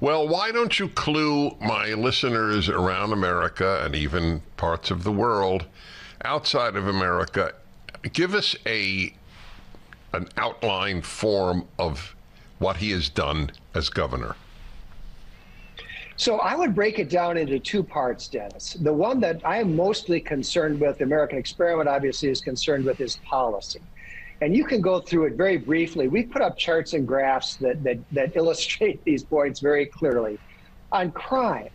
Well, why don't you clue my listeners around America and even parts of the world outside of America? Give us an outline form of what he has done as governor. So I would break it down into two parts, Dennis. The one that I am mostly concerned with, the American experiment obviously is concerned with, is policy. And you can go through it very briefly. We put up charts and graphs that illustrate these points very clearly. On crime,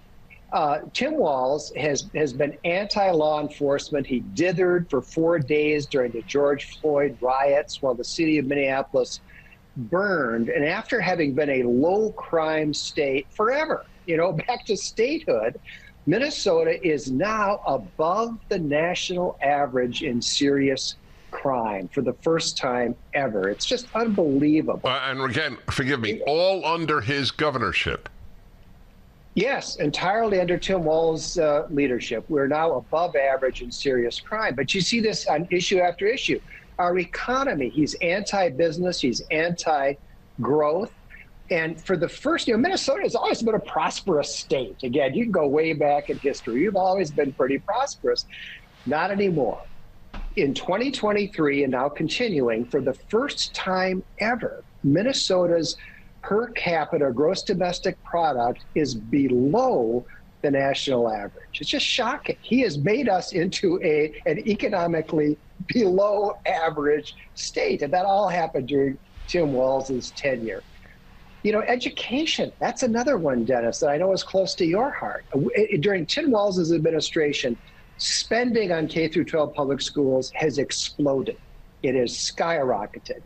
Tim Walz has been anti-law enforcement. He dithered for 4 days during the George Floyd riots while the city of Minneapolis burned. And after having been a low crime state forever, back to statehood, Minnesota is now above the national average in serious crime for the first time ever. It's just unbelievable. And again, forgive me, all under his governorship. Yes, entirely under Tim Walz's leadership. We're now above average in serious crime. But you see this on issue after issue. Our economy, he's anti-business, he's anti-growth. And for the first, Minnesota has always been a prosperous state. Again, you can go way back in history. You've always been pretty prosperous. Not anymore. In 2023, and now continuing, for the first time ever, Minnesota's per capita gross domestic product is below the national average. It's just shocking. He has made us into an economically below average state. And that all happened during Tim Walz's tenure. Education, that's another one, Dennis, that I know is close to your heart. During Tim Walz's administration, spending on K through 12 public schools has exploded. It has skyrocketed.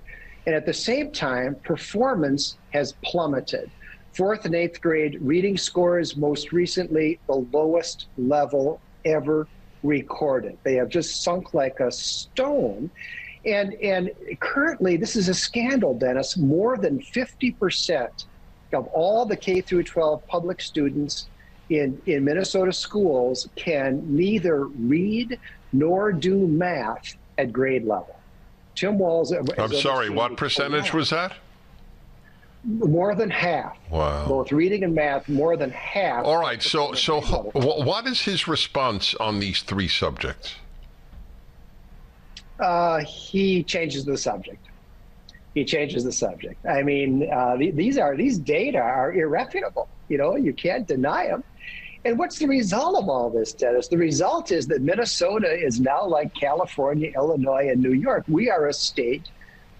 And at the same time, performance has plummeted. 4th and 8th grade reading scores, most recently, the lowest level ever recorded. They have just sunk like a stone. And currently, this is a scandal, Dennis, more than 50% of all the K through 12 public students in Minnesota schools can neither read nor do math at grade level. Tim Walz. I'm sorry, what percentage was that? More than half. Wow. Both reading and math, more than half. All right, so what is his response on these three subjects? He changes the subject. He changes the subject. I mean, these data are irrefutable. You can't deny them. And what's the result of all this, Dennis? The result is that Minnesota is now like California, Illinois, and New York. We are a state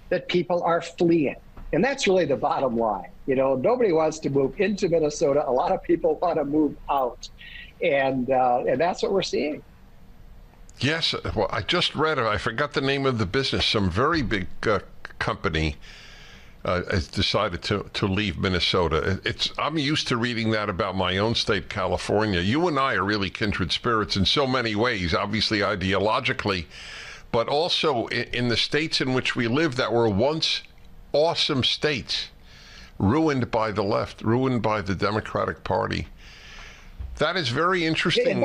that people are fleeing. And that's really the bottom line. Nobody wants to move into Minnesota. A lot of people want to move out. And that's what we're seeing. Yes. Well, I just read it. I forgot the name of the business. Some very big company has decided to leave Minnesota. I'm used to reading that about my own state, California. You and I are really kindred spirits in so many ways, obviously ideologically, but also in the states in which we live that were once awesome states, ruined by the left, ruined by the Democratic Party. That is very interesting.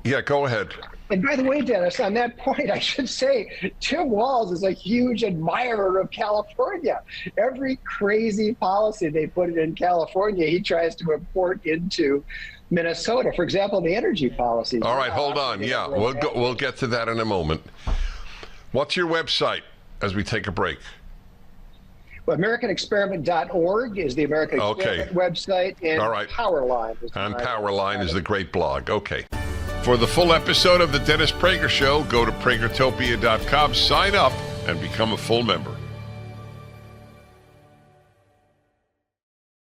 Yeah, go ahead. And by the way, Dennis, on that point, I should say, Tim Walz is a huge admirer of California. Every crazy policy they put in California, he tries to import into Minnesota. For example, the energy policies. All right, hold on. Yeah, we'll get to that in a moment. What's your website as we take a break? Well, AmericanExperiment.org is the American Experiment website, and all right. Powerline. And Powerline is the great blog. Okay. For the full episode of The Dennis Prager Show, go to pragertopia.com, sign up, and become a full member.